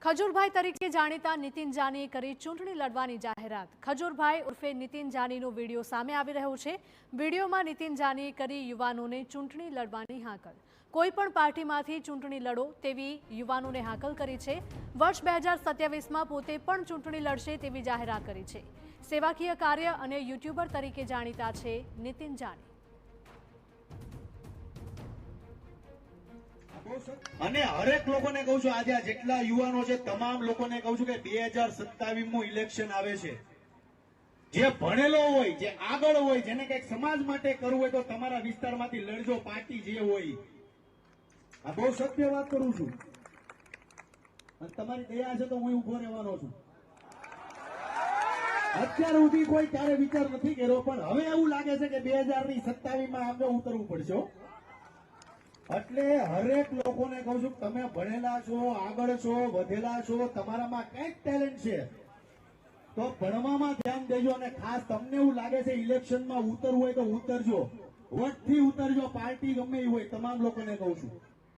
ખજૂરભાઈ તરીકે જાણીતા નીતિન જાનીએ કરી ચૂંટણી લડવાની જાહેરાત। ખજૂરભાઈ ઉર્ફે નીતિન જાનીનો વિડીયો સામે આવી રહ્યો છે। વિડીયોમાં નીતિન જાનીએ કરી યુવાનોને ચૂંટણી લડવાની હાકલ। કોઈપણ પાર્ટીમાંથી ચૂંટણી લડો તેવી યુવાનોને હાકલ કરી છે। વર્ષ 2027માં પોતે પણ ચૂંટણી લડશે તેવી જાહેરાત કરી છે। સેવાકીય કાર્ય અને યુટ્યુબર તરીકે જાણીતા છે નીતિન જાની। અને હરેક લોકોને કહું છું, આજે જેટલા યુવાનો છે તમામ લોકોને કહું છું કે 2027 ઇલેક્શન આવે છે। જે ભણેલો હોય, જે આગળ હોય, જેને કંઈક સમાજ માટે કરવું હોય તો તમારા વિસ્તારમાંથી લડજો, પાર્ટી જે હોય। આ બહુ સત્ય વાત કરું છું અને તમારી દયા છે તો હું ઉભો રહેવાનો છું। અત્યાર સુધી કોઈ ક્યારે વિચાર નથી કર્યો, પણ હવે એવું લાગે છે કે 2027માં આમને ઉતરવું પડશે। એટલે હરેક લોકોને કહું છું, તમે ભણેલા છો, આગળ છો, વધેલા છો, તમારામાં કંઈક ટેલેન્ટ છે તો ભણવામાં ધ્યાન દેજો। અને ખાસ તમને એવું લાગે છે ઇલેક્શનમાં ઉતરવું હોય તો ઉતરજો, વોટથી ઉતરજો, પાર્ટી ગમે એ હોય, તમામ લોકોને કહું છું।